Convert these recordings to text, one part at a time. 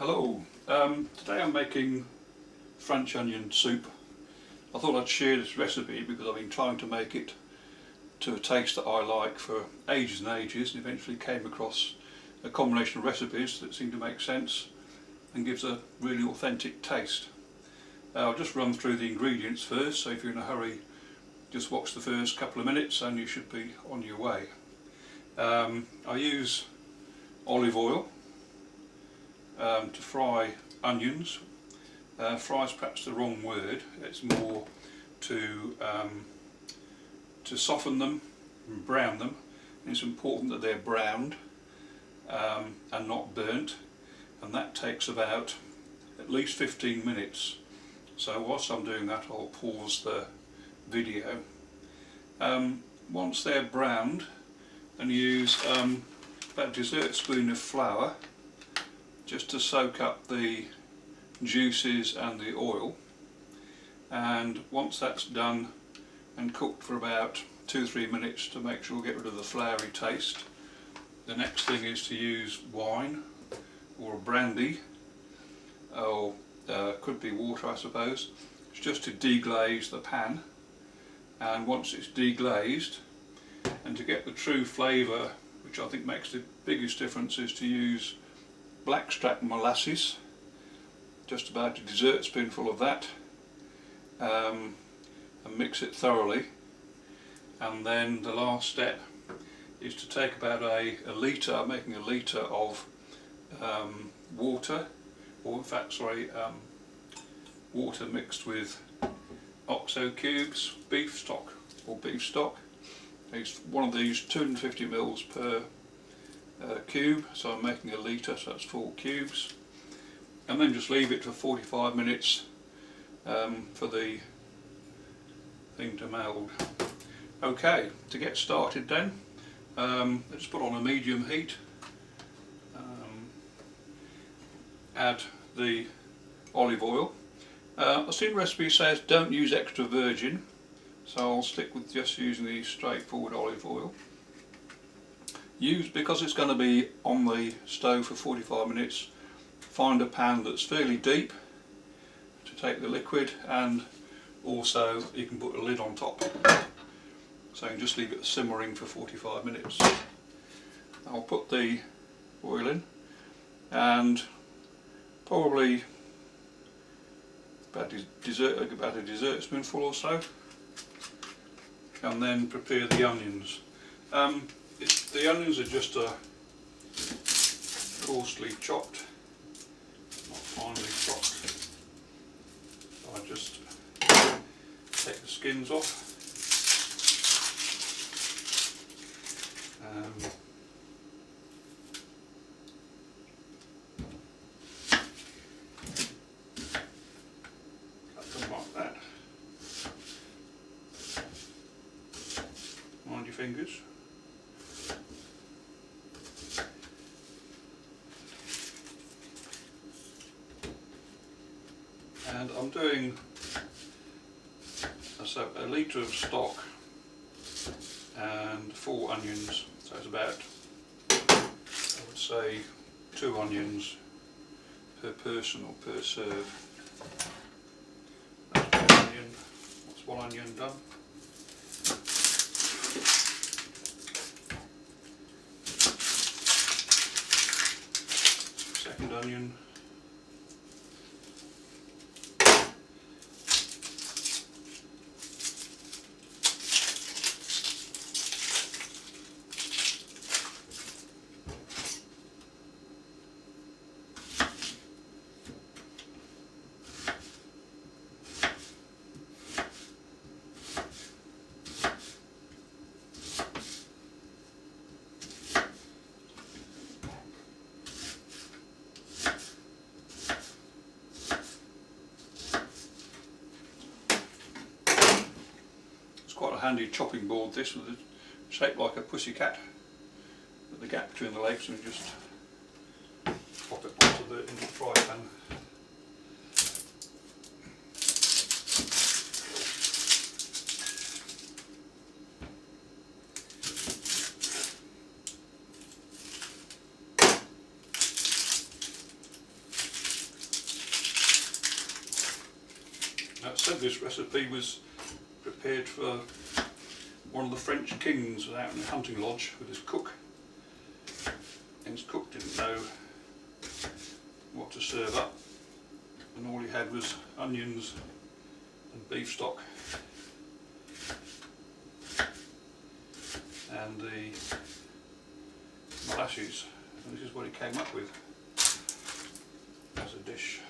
Hello, today I'm making French onion soup. I thought I'd share this recipe because I've been trying to make it to a taste that I like for ages and ages, and eventually came across a combination of recipes that seem to make sense and gives a really authentic taste. I'll just run through the ingredients first, so if you're in a hurry just watch the first couple of minutes and you should be on your way. I use olive oil to fry onions. Fry is perhaps the wrong word, it's more to soften them and brown them. And it's important that they're browned and not burnt, and that takes about at least 15 minutes. So whilst I'm doing that I'll pause the video. Once they're browned, and use about a dessert spoon of flour just to soak up the juices and the oil, and once that's done and cooked for about 2-3 minutes to make sure we get rid of the floury taste, the next thing is to use wine or brandy, or could be water I suppose. It's just to deglaze the pan, and once it's deglazed, and to get the true flavour, which I think makes the biggest difference, is to use blackstrap molasses, just about a dessert spoonful of that, and mix it thoroughly. And then the last step is to take about a litre, I'm making a litre of water, or in fact sorry, water mixed with oxo cubes, beef stock. It's one of these 250 ml per cube, so I'm making a litre, so that's 4 cubes, and then just leave it for 45 minutes for the thing to meld. Okay, to get started then, let's put on a medium heat, add the olive oil. I've seen the recipe says don't use extra virgin, so I'll stick with just using the straightforward olive oil. Because it's going to be on the stove for 45 minutes, find a pan that's fairly deep to take the liquid, and also you can put a lid on top, so you can just leave it simmering for 45 minutes. I'll put the oil in, and probably about a dessert spoonful or so, and then prepare the onions. The onions are just coarsely chopped, not finely chopped. So I just take the skins off. Cut them like that. Mind your fingers. And I'm doing a litre of stock and 4 onions, so it's about, I would say, 2 onions per person or per serve. That's 1 onion done. Second onion. Quite a handy chopping board this, with it shaped like a pussycat, with the gap between the legs, and just pop it into the fry pan. said this recipe was prepared for one of the French kings out in a hunting lodge with his cook. And his cook didn't know what to serve up, and all he had was onions and beef stock and the molasses, and this is what he came up with as a dish.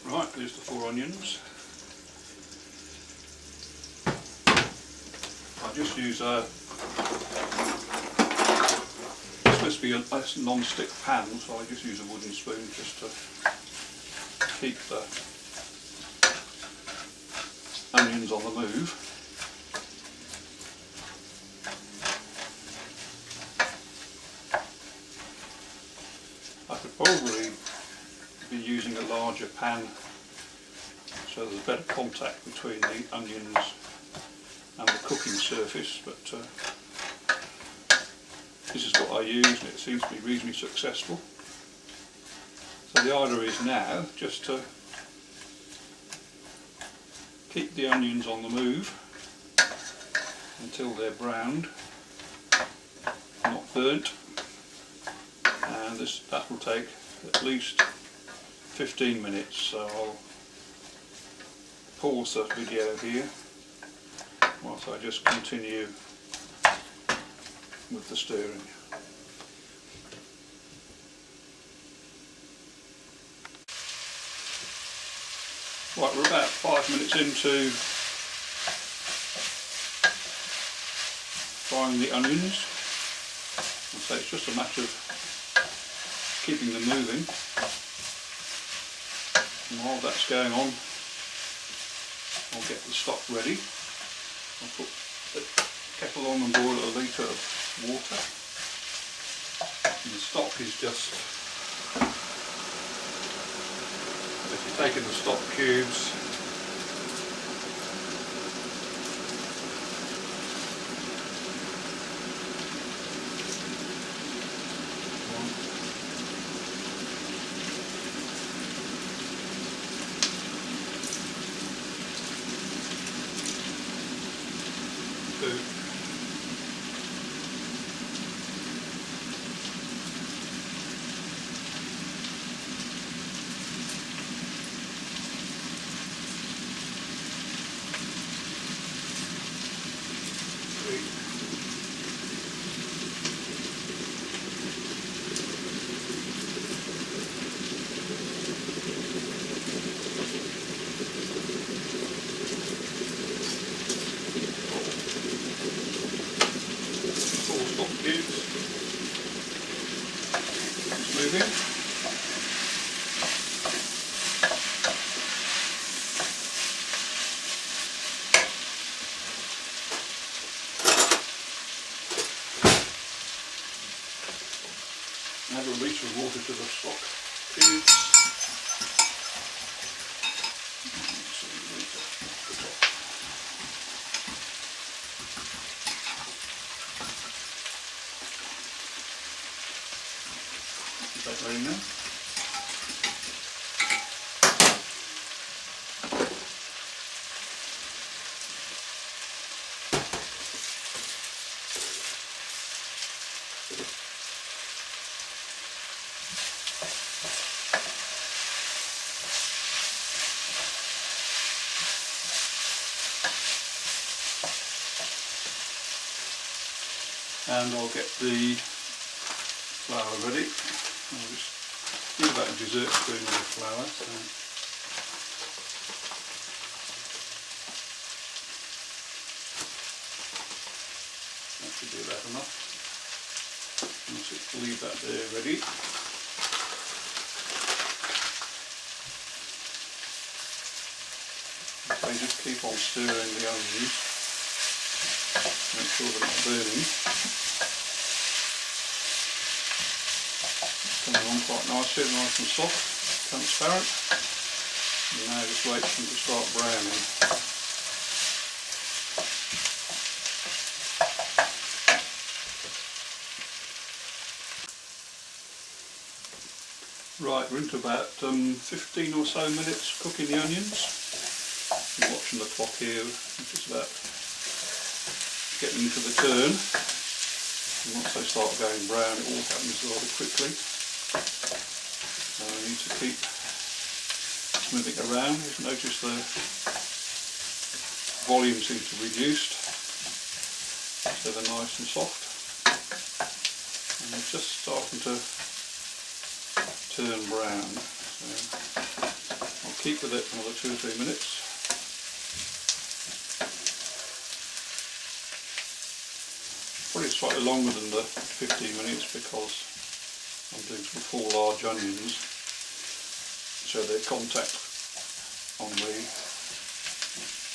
Right, there's the 4 onions. I just use it's supposed to be a non-stick pan, so I just use a wooden spoon just to keep the onions on the move. I could probably be using a larger pan so there's better contact between the onions and the cooking surface, but this is what I use and it seems to be reasonably successful. So the idea is now just to keep the onions on the move until they're browned, not burnt, and that will take at least 15 minutes, so I'll pause the video here whilst I just continue with the stirring. Right, we're about 5 minutes into frying the onions, so it's just a matter of keeping them moving. And while that's going on, I'll get the stock ready. I'll put the kettle on and boil a litre of water. And the stock is just, if you're taking the stock cubes, moving. Add a litre of water to the stock cubes. That right in there. And I'll get the flour ready. I'll just use about a dessert spoon of flour. leave that there ready. Okay, just keep on stirring the onions, make sure they're not burning. Coming on quite nicely, nice and soft, transparent. And now just wait for them to start browning. Right, we're into about 15 or so minutes cooking the onions. I'm watching the clock here, it's just about getting into the turn. And once they start going brown, it all happens rather quickly. So I need to keep moving around. Just notice the volume seems to be reduced, so they're nice and soft. And they're just starting to turn brown. So I'll keep with it another 2 or 3 minutes. Probably slightly longer than the 15 minutes because I'm doing some 4 large onions, so their contact on the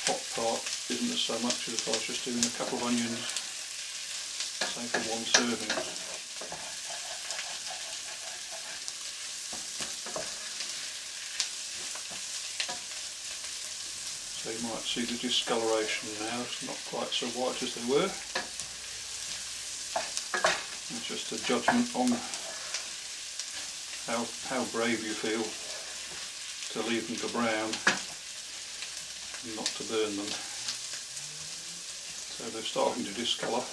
hot part isn't as so much as if I was just doing a couple of onions, say for 1 serving. So you might see the discoloration now, it's not quite so white as they were. It's just a judgment on how brave you feel to leave them to brown and not to burn them. So they're starting to discolour.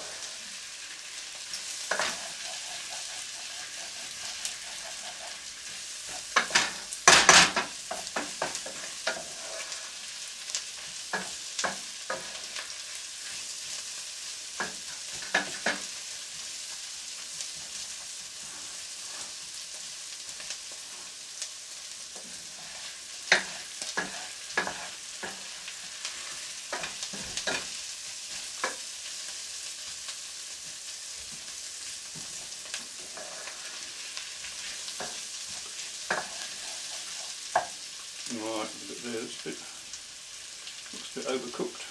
Right, a bit there, looks a bit overcooked.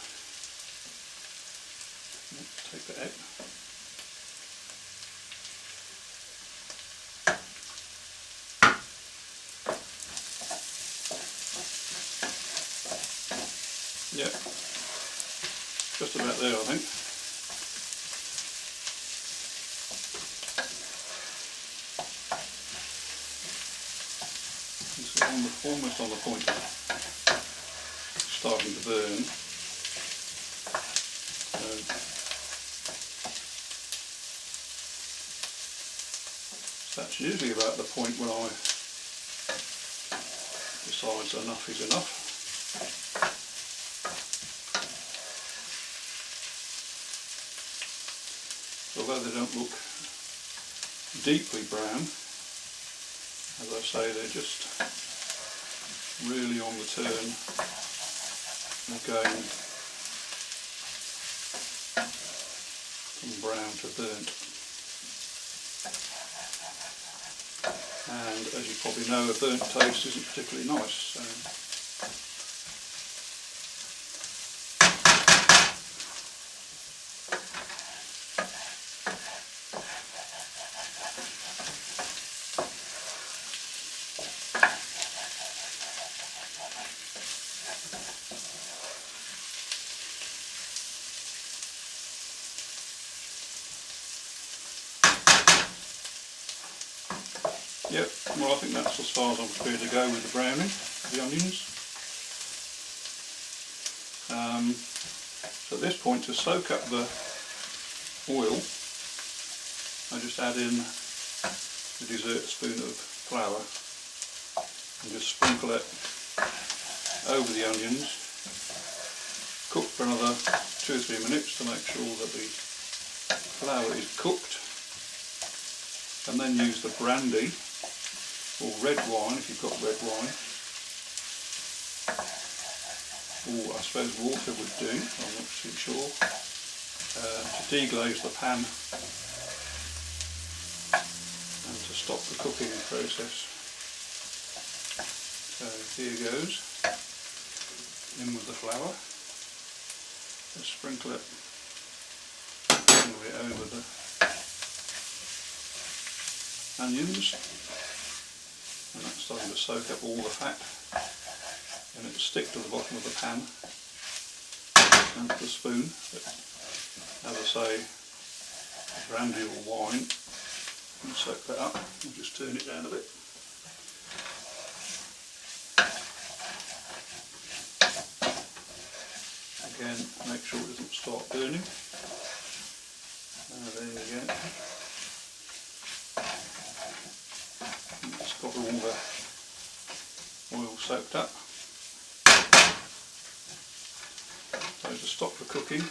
Let's take that out. Yeah, just about there I think. Almost on the point of starting to burn. So that's usually about the point when I decide enough is enough. So although they don't look deeply brown, as I say, they're just really on the turn and going from brown to burnt. And as you probably know, a burnt toast isn't particularly nice. So yep, well I think that's as far as I'm prepared to go with the browning of the onions. So at this point, to soak up the oil, I just add in a dessert spoon of flour and just sprinkle it over the onions. Cook for another 2 or 3 minutes to make sure that the flour is cooked, and then use the brandy or red wine if you've got red wine, or I suppose water would do, I'm not too sure, to deglaze the pan stop the cooking process. So here goes, in with the flour. Just sprinkle it all the way over the onions, and that's starting to soak up all the fat, and it'll stick to the bottom of the pan and the spoon. But as I say, brandy or wine can soak that up. I'll just turn it down a bit. Again, make sure it doesn't start burning. There we go. It's got all the oil soaked up. So to stop the cooking,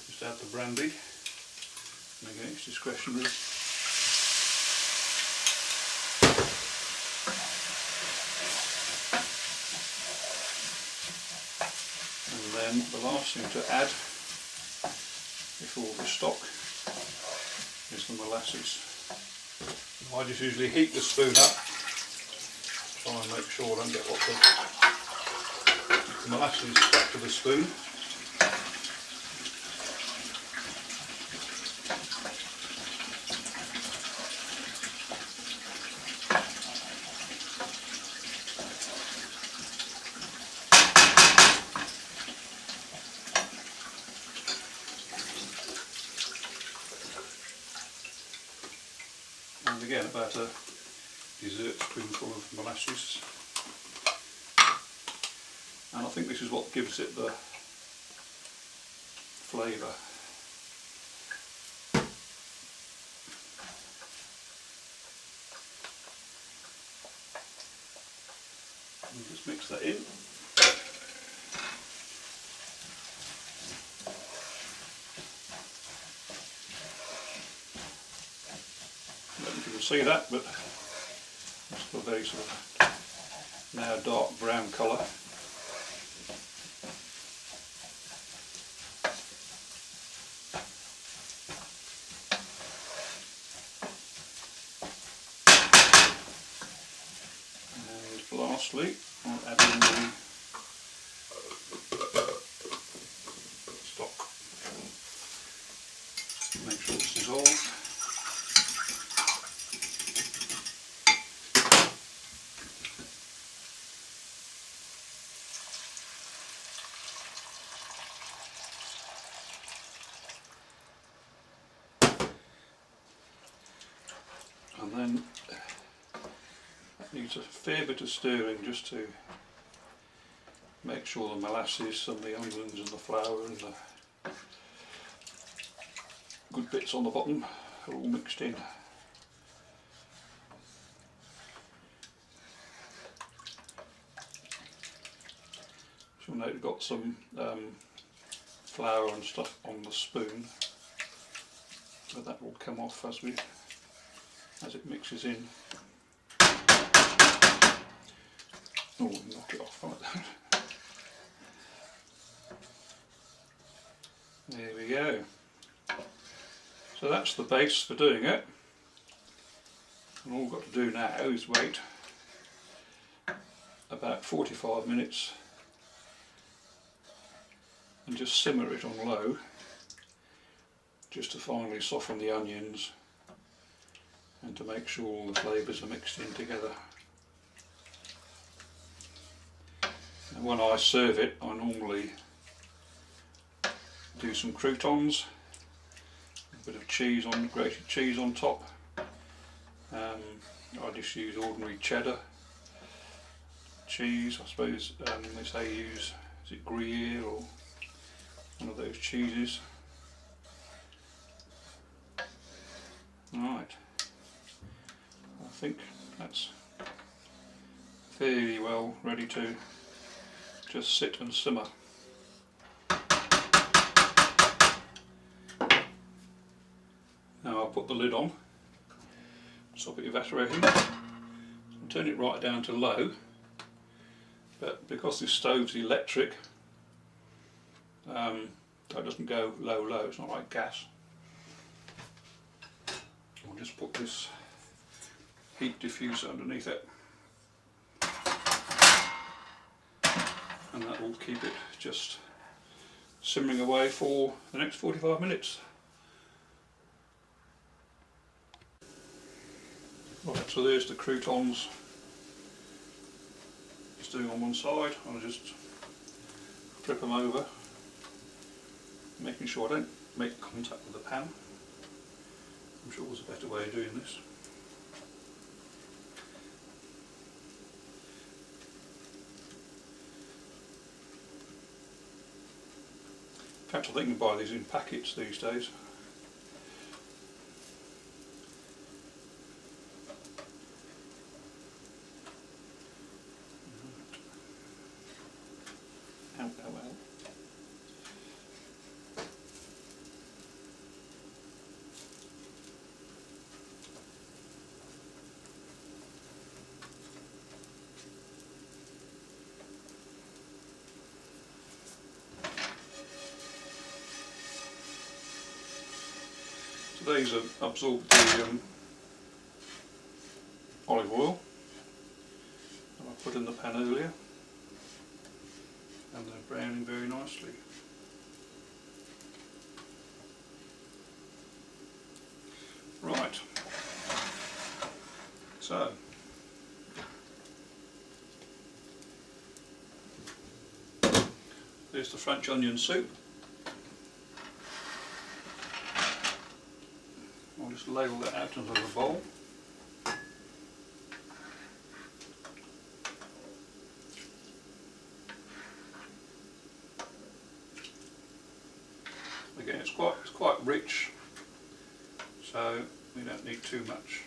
just add the brandy. And again, it's discretionary. And then the last thing to add before we stop is the molasses. I just usually heat the spoon up, try and make sure I don't get lots of molasses stuck to the spoon. And again, about a dessert spoonful of molasses. And I think this is what gives it the flavour. And just mix that in. I don't know if you can see that, but it's got a very sort of now dark brown colour. And lastly, I'll add in the stock. Make sure it's dissolved. And then that needs a fair bit of stirring just to make sure the molasses and the onions and the flour and the good bits on the bottom are all mixed in. So now you've got some flour and stuff on the spoon, so that will come off as it mixes in. Oh, knock it off like that. There we go. So that's the base for doing it. And all we've got to do now is wait about 45 minutes and just simmer it on low, just to finally soften the onions and to make sure all the flavours are mixed in together. And when I serve it, I normally do some croutons, a bit of cheese on, grated cheese on top. I just use ordinary cheddar cheese. I suppose they say use, is it Gruyere or one of those cheeses. Right, I think that's fairly well ready to just sit and simmer. Now I'll put the lid on, stop it evaporating, and turn it right down to low, but because this stove's electric, that doesn't go low, it's not like gas. I'll just put this heat diffuser underneath it, and that will keep it just simmering away for the next 45 minutes. Right, so there's the croutons stewing on one side. I'll just flip them over, making sure I don't make contact with the pan. I'm sure there's a better way of doing this. In fact, I think you can buy these in packets these days. Ow, ow, ow. So these have absorbed the olive oil that I put in the pan earlier, and they're browning very nicely. Right, so there's the French onion soup. I'll just ladle that out into the bowl. Again, it's quite rich, so we don't need too much.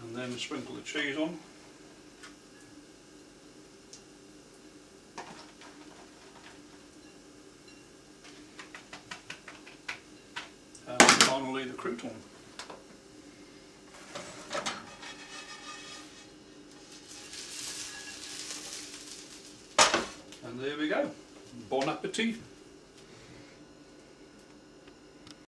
And then sprinkle the cheese on. And finally the crouton. And there we go. Bon appetit.